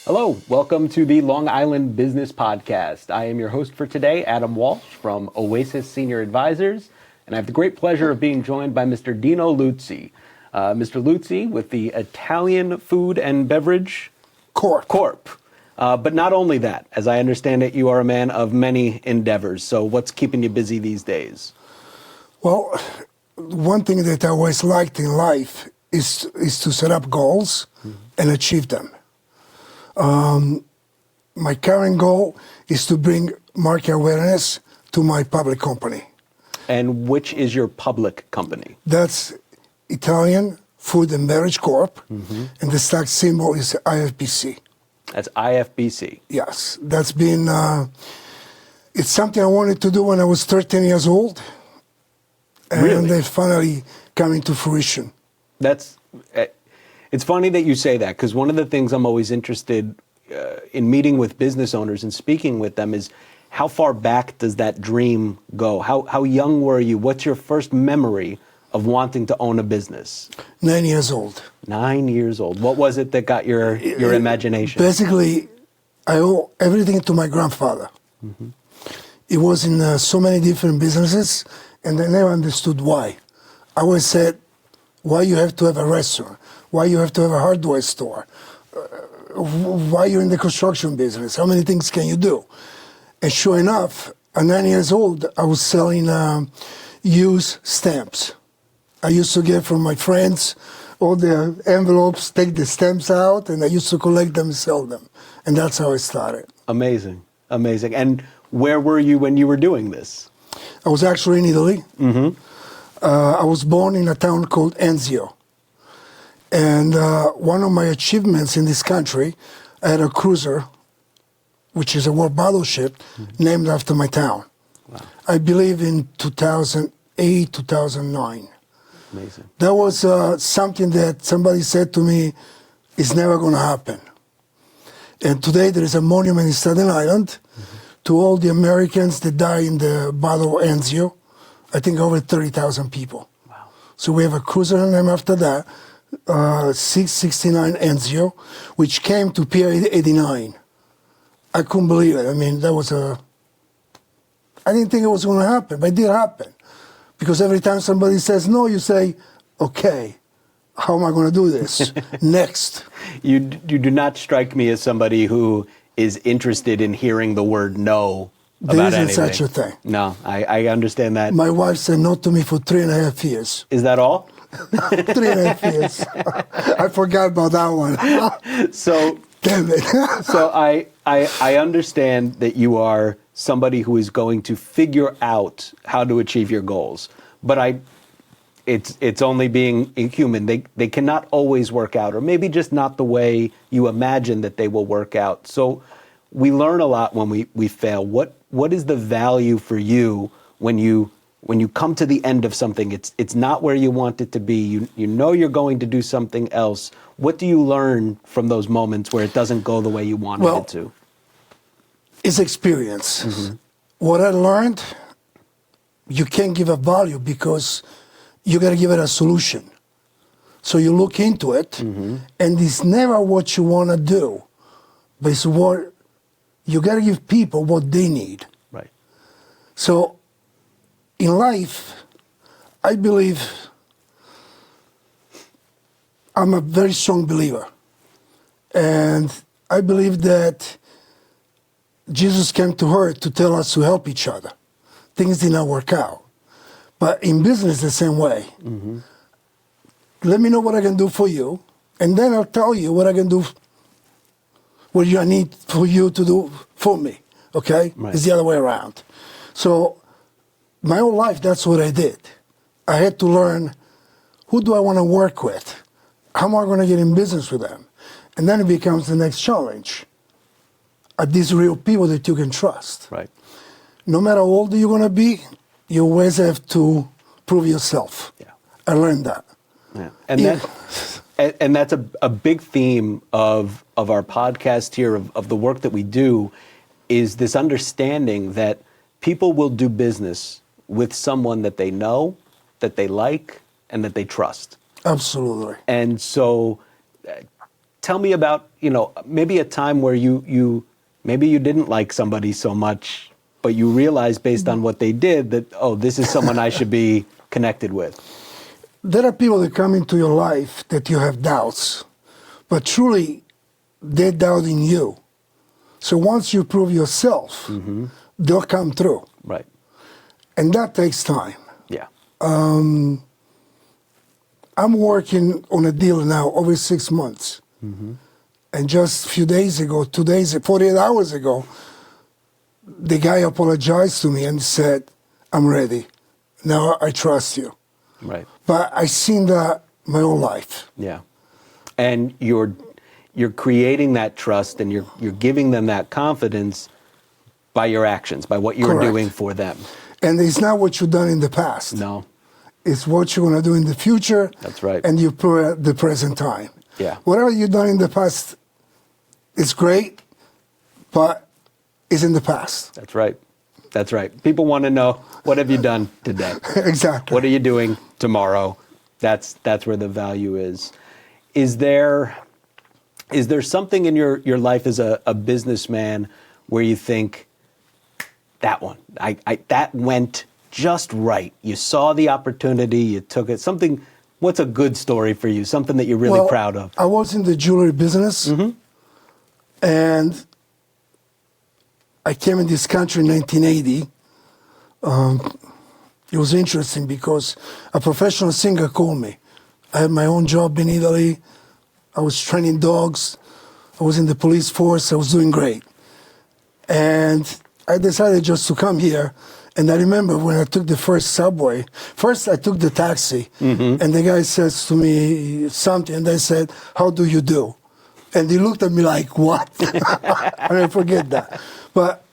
Hello, welcome to the Long Island Business Podcast. I am your host for today, Adam Walsh from Oasis Senior Advisors, and I have the great pleasure of being joined by Mr. Dino Luzzi. Mr. Luzzi with the Italian Food and Beverage Corp. But not only that, as I understand it, you are a man of many endeavors. So what's keeping you busy these days? Well, one thing that I always liked in life is to set up goals and achieve them. My current goal is to bring market awareness to my public company. And which is your public company? That's Italian Food and Beverage Corp, and the stock symbol is IFBC. That's IFBC. Yes, that's been, it's something I wanted to do when I was 13 years old, and Really? they finally come into fruition. It's funny that you say that, because one of the things I'm always interested in meeting with business owners and speaking with them is how far back does that dream go? How young were you? What's your first memory of wanting to own a business? 9 years old. 9 years old. What was it that got your imagination? Basically, I owe everything to my grandfather. He was in so many different businesses, and I never understood why. I always said, why you have to have a restaurant? Why you have to have a hardware store? Why you're in the construction business? How many things can you do? And sure enough, at 9 years old, I was selling used stamps. I used to get from my friends all the envelopes, take the stamps out, and I used to collect them and sell them. And that's how I started. Amazing, amazing. And where were you when you were doing this? I was actually in Italy. I was born in a town called Anzio. And one of my achievements in this country, I had a cruiser, which is a war battleship, named after my town. Wow. I believe in 2008, 2009. Amazing. That was something that somebody said to me, is never going to happen. And today there is a monument in Staten Island to all the Americans that died in the Battle of Anzio. I think over 30,000 people. Wow. So we have a cruiser named after that, 669 Anzio, which came to Pier 89. I couldn't believe it. I mean, that was I didn't think it was going to happen, but it did happen. Because every time somebody says no, you say, okay, how am I going to do this? Next. You do not strike me as somebody who is interested in hearing the word no There about isn't anything. such a thing. No, I understand that. My wife said no to me for 3.5 years. Is that all? 3.5 years. I forgot about that one. So, Damn it. so I understand that you are somebody who is going to figure out how to achieve your goals. But it's only being human. They cannot always work out, or maybe just not the way you imagine that they will work out. So we learn a lot when we fail. What is the value for you when you come to the end of something? It's not where you want it to be. You know you're going to do something else. What do you learn from those moments where it doesn't go the way you wanted it to? It's experience. What I learned, you can't give a value because you got to give it a solution. So you look into it, and it's never what you want to do, but it's what you got to give people what they need. Right. So in life, I believe I'm a very strong believer. And I believe that Jesus came to earth to tell us to help each other. Things did not work out. But in business, the same way. Let me know what I can do for you, and then I'll tell you what I can do, what I need for you to do for me. Okay? Right. It's the other way around. So my whole life, that's what I did. I had to learn, who do I want to work with? How am I going to get in business with them? And then it becomes the next challenge. Are these real people that you can trust? Right. No matter how old you're going to be, you always have to prove yourself. Yeah. I learned that. Yeah. And that's a big theme of our podcast here, of the work that we do, is this understanding that people will do business with someone that they know, that they like, and that they trust. Absolutely. And so tell me about, maybe a time where maybe you didn't like somebody so much, but you realized based on what they did that, oh, this is someone I should be connected with. There are people that come into your life that you have doubts, but truly they doubt in you. So once you prove yourself, they'll come through. Right. And that takes time. Yeah. I'm working on a deal now over 6 months. And just a few days ago, 48 hours ago, the guy apologized to me and said, I'm ready. Now I trust you. Right. But I've seen that my whole life. Yeah. And you're creating that trust and you're giving them that confidence by your actions, by what you're Correct. doing for them. And it's not what you've done in the past. No. It's what you're going to do in the future. That's right. And you prove at the present time. Yeah. Whatever you've done in the past is great, but it's in the past. That's right. That's right. People want to know, what have you done today? Exactly. What are you doing tomorrow? That's where the value is. Is there something in your life as a businessman where you think, that one, that went just right. You saw the opportunity, you took it. What's a good story for you? Something that you're really proud of? I was in the jewelry business, and I came in this country in 1980. It was interesting because a professional singer called me. I had my own job in Italy. I was training dogs. I was in the police force. I was doing great. And I decided just to come here. And I remember when I took the first subway, first I took the taxi, and the guy says to me something, and I said, how do you do? And he looked at me like, what? I never forget that. But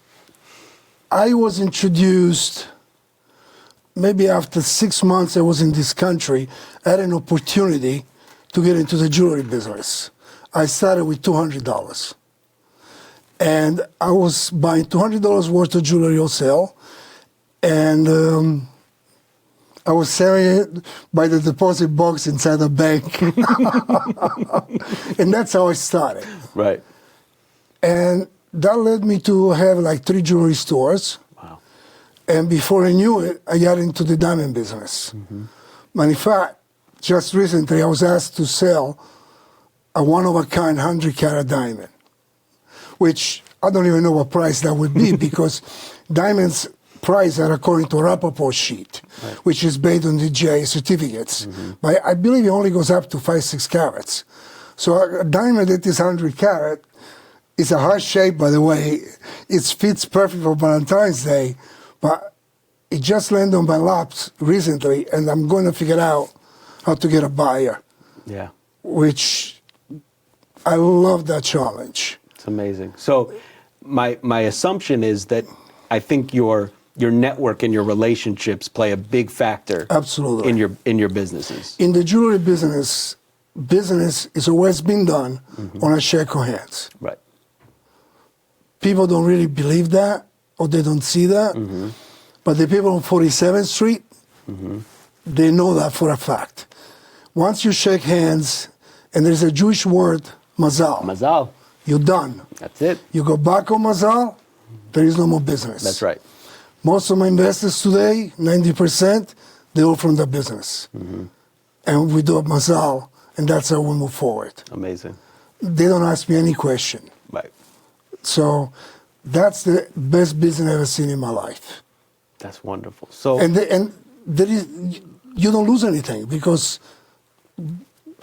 I was introduced, maybe after 6 months I was in this country, I had an opportunity to get into the jewelry business. I started with $200. And I was buying $200 worth of jewelry wholesale, and I was selling it by the deposit box inside the bank. And that's how I started. Right. And that led me to have like 3 jewelry stores. Wow. And before I knew it, I got into the diamond business. And in fact, just recently I was asked to sell a one-of-a-kind 100-carat diamond, which I don't even know what price that would be because diamonds price are according to a Rappaport sheet, which is based on the GIA certificates. But I believe it only goes up to 5-6 carats. So a diamond that is 100 carat is a heart shape, by the way. It fits perfect for Valentine's Day, but it just landed on my laps recently, and I'm going to figure out how to get a buyer. Yeah. Which I love that challenge. It's amazing. So my assumption is that I think your network and your relationships play a big factor. Absolutely. in your businesses. In the jewelry business is always been done on a shake of hands. Right. People don't really believe that, or they don't see that. But the people on 47th Street, they know that for a fact. Once you shake hands, and there's a Jewish word, mazal. Mazal. You're done. That's it. You go back on mazal, there is no more business. That's right. Most of my investors today, 90%, they're all from the business. And we do a mazal, and that's how we move forward. Amazing. They don't ask me any question. Right. So that's the best business I've ever seen in my life. That's wonderful. So And there is, you don't lose anything because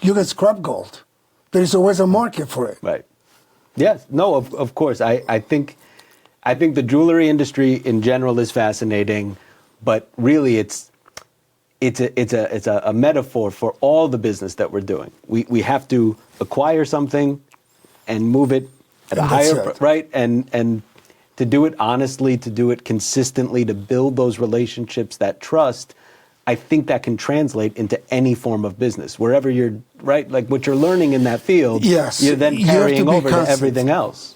you get scrap gold. There is always a market for it. right. Yes. No. Of course. I think the jewelry industry in general is fascinating, but really it's a metaphor for all the business that we're doing. We have to acquire something and move it at a higher right and to do it honestly, to do it consistently, to build those relationships, that trust. I think that can translate into any form of business, wherever you're, right? Like what you're learning in that field, yes, you're then carrying over to everything else.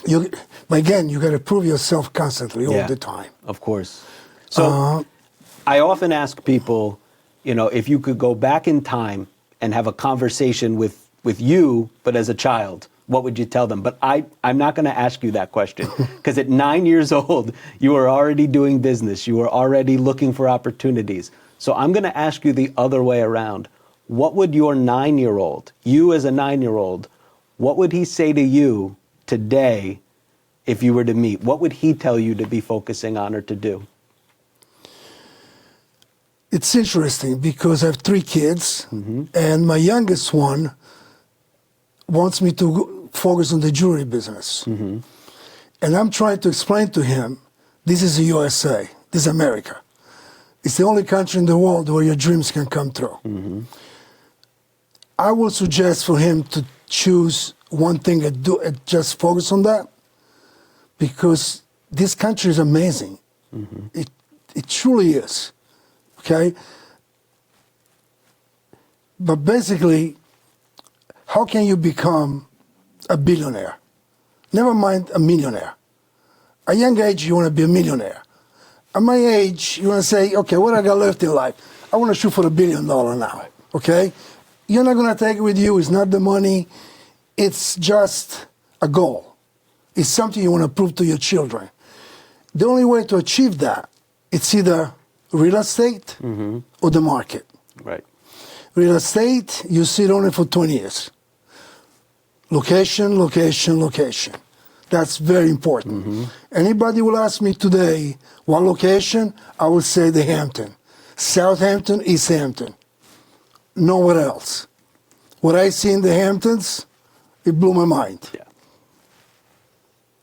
But again, you got to prove yourself constantly all the time. Of course. So I often ask people, if you could go back in time and have a conversation with with you, but as a child, what would you tell them? But I'm not going to ask you that question because at 9 years old, you were already doing business. You were already looking for opportunities. So I'm going to ask you the other way around. What would your 9-year-old, you as a 9-year-old, what would he say to you today if you were to meet? What would he tell you to be focusing on or to do? It's interesting because I have 3 kids, and my youngest one wants me to focus on the jewelry business. And I'm trying to explain to him, this is the USA, this is America. It's the only country in the world where your dreams can come true. I would suggest for him to choose one thing and just focus on that, because this country is amazing. It truly is. Okay? But basically, how can you become a billionaire? Never mind a millionaire. At a young age, you want to be a millionaire. At my age, you want to say, okay, what I got left in life? I want to shoot for $1 billion now. Okay? You're not going to take it with you. It's not the money. It's just a goal. It's something you want to prove to your children. The only way to achieve that, it's either real estate or the market. Right. Real estate, you sit on it for 20 years. Location, location, location. That's very important. Anybody will ask me today, what location? I will say the Hampton. Southampton, East Hampton. Nowhere else. What I see in the Hamptons, it blew my mind. Yeah.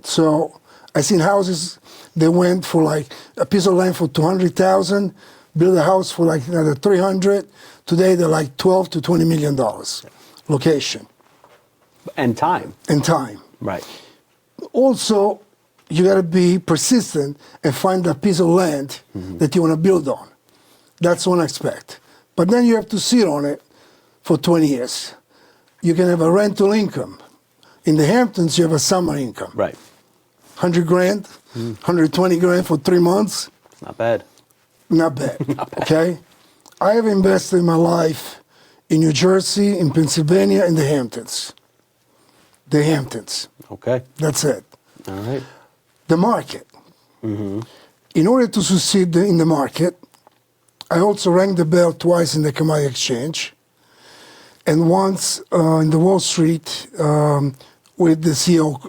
So I seen houses that went for like a piece of land for $200,000, build a house for like another $300. Today they're like $12 to $20 million. Location. And time. And time. Right. Also, you got to be persistent and find that piece of land that you want to build on. That's one aspect. But then you have to sit on it for 20 years. You can have a rental income. In the Hamptons, you have a summer income. Right. 100 grand, 120 grand for 3 months. Not bad. Not bad. Not bad. Okay? I have invested my life in New Jersey, in Pennsylvania, in the Hamptons. The Hamptons. Okay. That's it. All right. The market. In order to succeed in the market, I also rang the bell twice in the commodity exchange and once in the Wall Street with the CEO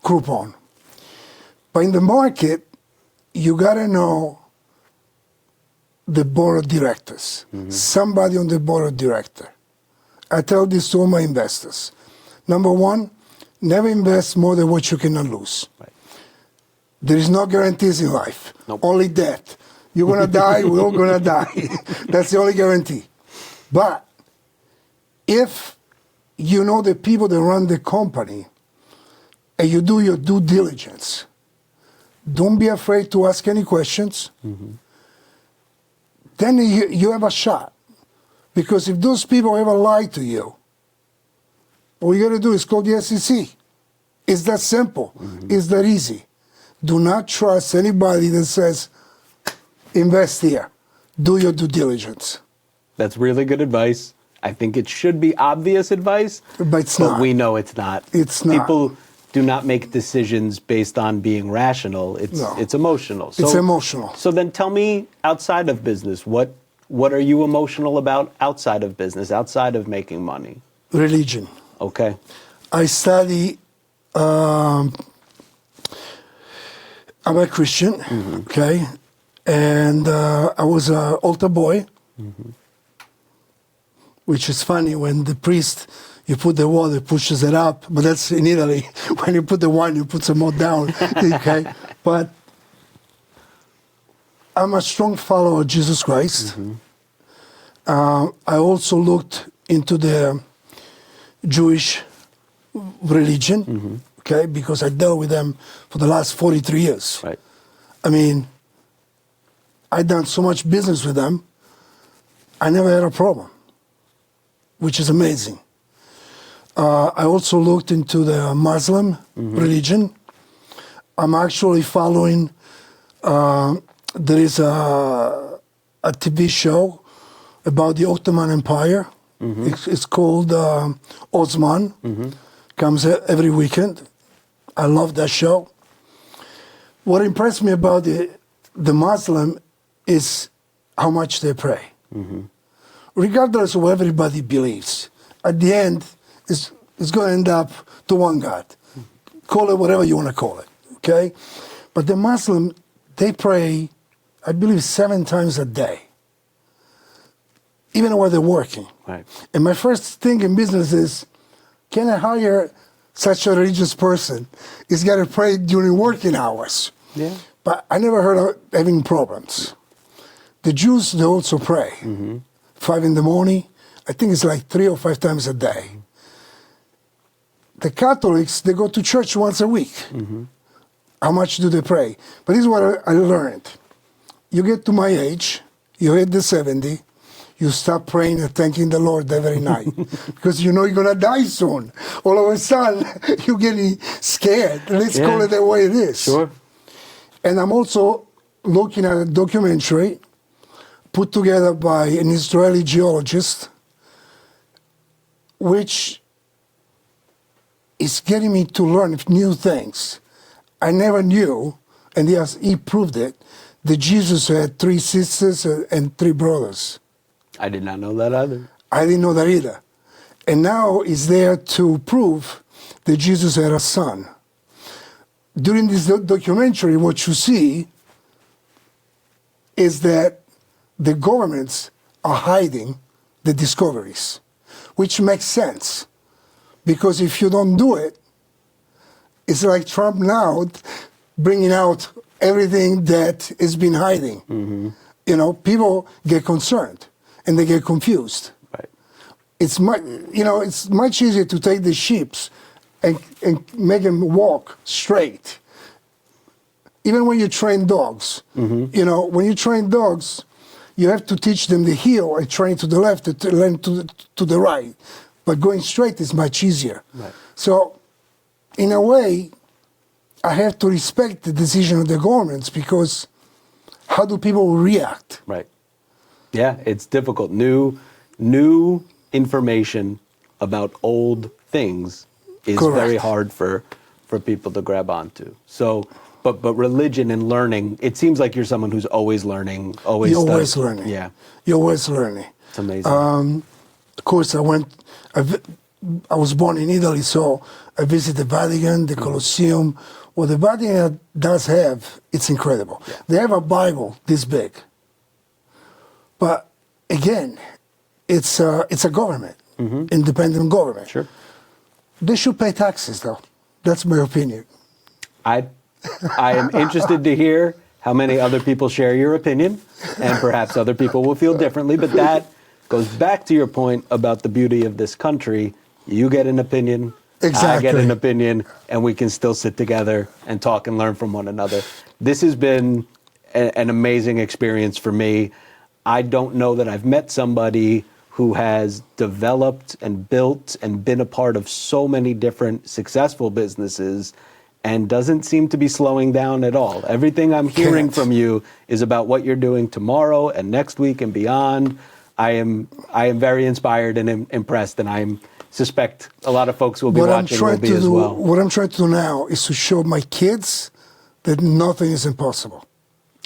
Groupon. But in the market, you got to know the board of directors, somebody on the board of directors. I tell this to all my investors. Number one, never invest more than what you cannot lose. Right. There is no guarantees in life, only death. You're going to die, we're all going to die. That's the only guarantee. But if you know the people that run the company and you do your due diligence, don't be afraid to ask any questions. Then you have a shot. Because if those people ever lie to you, all you got to do is call the SEC. It's that simple. It's that easy. Do not trust anybody that says, invest here. Do your due diligence. That's really good advice. I think it should be obvious advice, But it's not. we know it's not. It's not. People do not make decisions based on being rational. It's emotional. So, It's emotional. So then tell me, outside of business, what are you emotional about outside of business, outside of making money? Religion. Okay. I study, I'm a Christian, okay? And I was an altar boy, which is funny when the priest, you put the water, pushes it up, but that's in Italy. When you put the wine, you put some more down, okay? But I'm a strong follower of Jesus Christ. I also looked into the Jewish religion, okay, because I dealt with them for the last 43 years. Right. I mean, I've done so much business with them, I never had a problem, which is amazing. I also looked into the Muslim religion. I'm actually following, there is a TV show about the Ottoman Empire It's called Osman. Comes every weekend. I love that show. What impressed me about the Muslim is how much they pray. Regardless of what everybody believes, at the end, it's going to end up to one God. Call it whatever you want to call it, okay? But the Muslim, they pray, I believe, 7 times a day, even while they're working. Right. And my first thing in business is, can I hire such a religious person? He's got to pray during working hours. Yeah. But I never heard of having problems. The Jews, they also pray. 5 in the morning. I think it's like 3 or 5 times a day. The Catholics, they go to church once a week. How much do they pray? But this is what I learned. You get to my age, you hit the 70, you stop praying and thanking the Lord every night. Because you know you're going to die soon. All of a sudden, you're getting scared. Let's call it the way it is. Sure. And I'm also looking at a documentary put together by an Israeli geologist, which is getting me to learn new things. I never knew, and yes, he proved it, that Jesus had 3 sisters and 3 brothers. I did not know that either. I didn't know that either. And now he's there to prove that Jesus had a son. During this documentary, what you see is that the governments are hiding the discoveries, which makes sense. Because if you don't do it, it's like Trump now bringing out everything that has been hiding. You know, people get concerned and they get confused. Right. It's much easier to take the sheep and make them walk straight. Even when you train dogs, you know, when you train dogs, you have to teach them the heel and train to the left and learn to the right. But going straight is much easier. Right. So, in a way, I have to respect the decision of the governments because how do people react? Right. Yeah, it's difficult. New information about old things is very hard for people to grab onto. So, but religion and learning, it seems like you're someone who's always learning, always You're studying. always learning. Yeah. You're always learning. It's amazing. Of course, I was born in Italy, so I visited the Vatican, the Colosseum. What the Vatican does have, it's incredible. Yeah. They have a Bible this big. But again, it's a government, independent government. Sure. They should pay taxes, though. That's my opinion. I am interested to hear how many other people share your opinion, and perhaps other people will feel differently, but that goes back to your point about the beauty of this country. You get an opinion, I get an opinion, and we can still sit together and talk and learn from one another. This has been an amazing experience for me. I don't know that I've met somebody who has developed and built and been a part of so many different successful businesses and doesn't seem to be slowing down at all. Everything I'm hearing from you is about what you're doing tomorrow and next week and beyond. I am very inspired and impressed, and I suspect a lot of folks will be watching will be as well. What I'm trying to do now is to show my kids that nothing is impossible.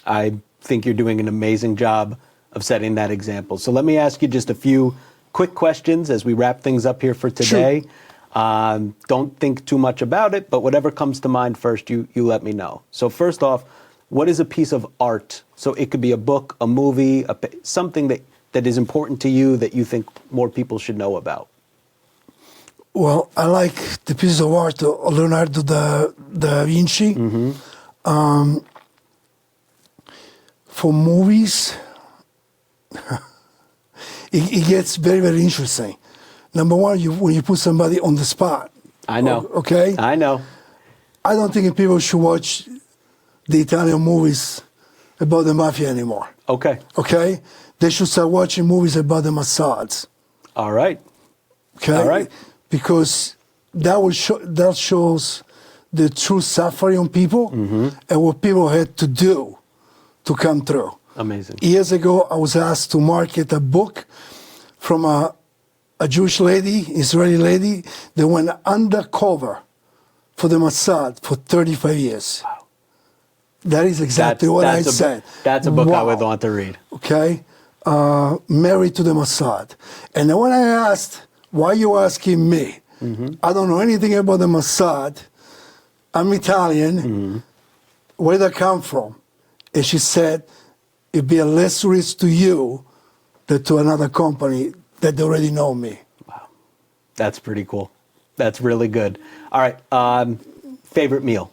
I think you're doing an amazing job of setting that example. So let me ask you just a few quick questions as we wrap things up here for today. Sure. Don't think too much about it, but whatever comes to mind first, you let me know. So first off, what is a piece of art? So it could be a book, a movie, something that is important to you that you think more people should know about. Well, I like the piece of art of Leonardo da Vinci. For movies, it gets very, very interesting. Number one, when you put somebody on the spot. I know. Okay? I know. I don't think people should watch the Italian movies about the mafia anymore. Okay. Okay? They should start watching movies about the Mossads. All right. Okay? All right. Because that shows the true suffering on people and what people had to do to come through. Amazing. Years ago, I was asked to market a book from a a Jewish lady, Israeli lady, that went undercover for the Mossad for 35 years. Wow. That is exactly what I said. That's a book I Wow. would want to read. Okay? Married to the Mossad. And then when I asked, why you asking me? I don't know anything about the Mossad. I'm Italian. Where did I come from? And she said, it'd be a less risk to you than to another company that they already know me. Wow. That's pretty cool. That's really good. All right. Favorite meal?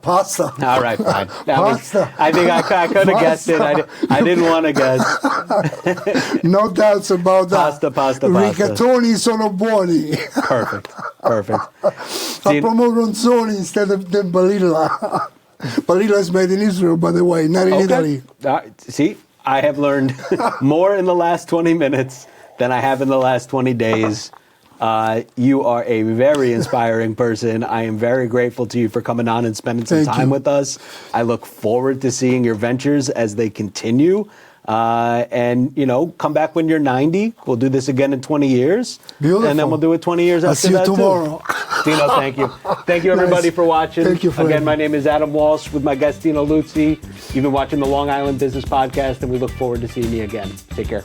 Pasta. All right, fine. Pasta. I think I could have guessed it. I didn't want to guess. No doubts about that. Pasta. Rigatoni sono buoni. Perfect. I promote ronzoni instead of the Balilla. Balilla is made in Israel, by the way, not in Italy. See, I have learned more in the last 20 minutes than I have in the last 20 days. You are a very inspiring person. I am very grateful to you for coming on and spending some time with us. I look forward to seeing your ventures as they continue. And, come back when you're 90. We'll do this again in 20 years. Beautiful. And then we'll do it 20 years after that, too. I'll see you tomorrow. Dino, thank you. Thank you, everybody, for watching. Thank you for Again, my name is Adam Walsh with my guest, Dino Luzzi. You've been watching the Long Island Business Podcast, and we look forward to seeing you again. Take care.